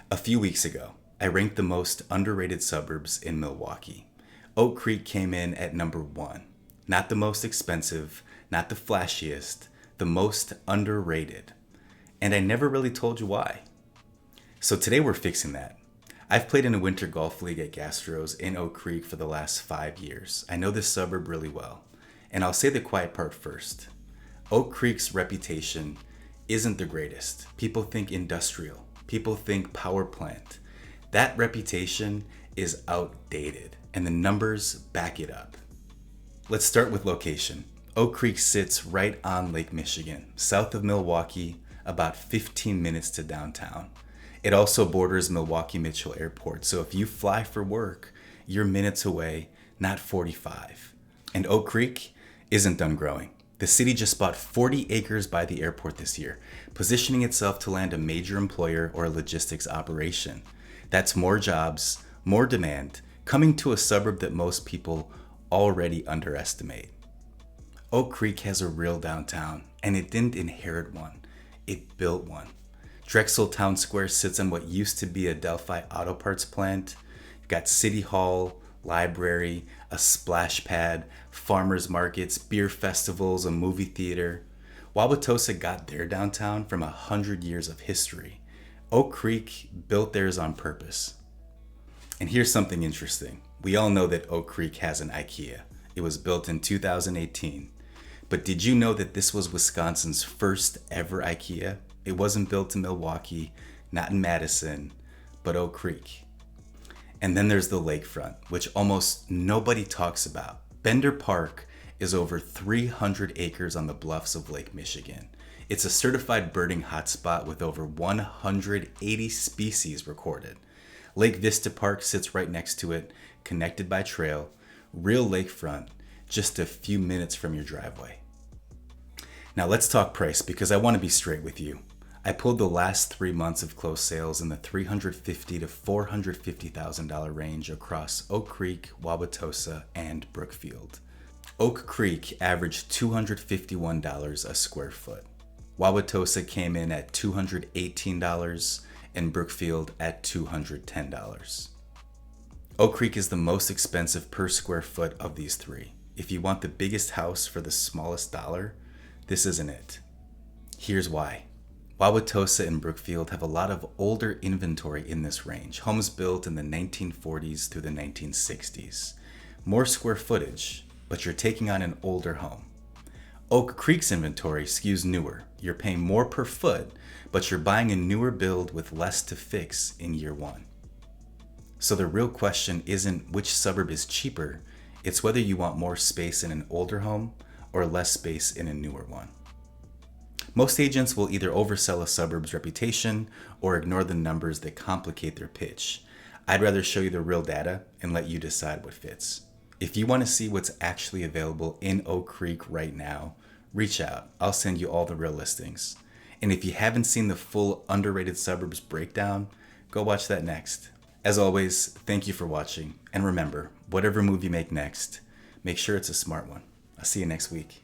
A few weeks ago, I ranked the most underrated suburbs in Milwaukee. Oak Creek came in at number 1. Not the most expensive, not the flashiest, the most underrated. And I never really told you why. So today we're fixing that. I've played in a winter golf league at Gastro's in Oak Creek for the last 5 years. I know this suburb really well. And I'll say the quiet part first. Oak Creek's reputation isn't the greatest. People think industrial. People think power plant. That reputation is outdated, and the numbers back it up. Let's start with location. Oak Creek sits right on Lake Michigan, south of Milwaukee, about 15 minutes to downtown. It also borders Milwaukee Mitchell Airport, so if you fly for work, you're minutes away, not 45. And Oak Creek isn't done growing. The city just bought 40 acres by the airport this year, positioning itself to land a major employer or a logistics operation. That's more jobs, more demand, coming to a suburb that most people already underestimate. Oak Creek has a real downtown, and it didn't inherit one, it built one. Drexel Town Square sits on what used to be a Delphi auto parts plant. You've got City Hall, library, a splash pad, farmers markets, beer festivals, a movie theater. Wauwatosa got their downtown from 100 years of history. Oak Creek built theirs on purpose. And here's something interesting. We all know that Oak Creek has an IKEA. It was built in 2018. But did you know that this was Wisconsin's first ever IKEA? It wasn't built in Milwaukee, not in Madison, but Oak Creek. And then there's the lakefront, which almost nobody talks about. Bender Park is over 300 acres on the bluffs of Lake Michigan. It's a certified birding hotspot with over 180 species recorded. Lake Vista Park sits right next to it, connected by trail. Real lakefront, just a few minutes from your driveway. Now let's talk price, because I want to be straight with you. I pulled the last 3 months of closed sales in the $350,000 to $450,000 range across Oak Creek, Wauwatosa, and Brookfield. Oak Creek averaged $251 a square foot. Wauwatosa came in at $218 and Brookfield at $210. Oak Creek is the most expensive per square foot of these three. If you want the biggest house for the smallest dollar, this isn't it. Here's why. Wauwatosa and Brookfield have a lot of older inventory in this range, homes built in the 1940s through the 1960s. More square footage, but you're taking on an older home. Oak Creek's inventory skews newer. You're paying more per foot, but you're buying a newer build with less to fix in year one. So the real question isn't which suburb is cheaper, it's whether you want more space in an older home or less space in a newer one. Most agents will either oversell a suburb's reputation or ignore the numbers that complicate their pitch. I'd rather show you the real data and let you decide what fits. If you want to see what's actually available in Oak Creek right now, reach out. I'll send you all the real listings. And if you haven't seen the full underrated suburbs breakdown, go watch that next. As always, thank you for watching. And remember, whatever move you make next, make sure it's a smart one. I'll see you next week.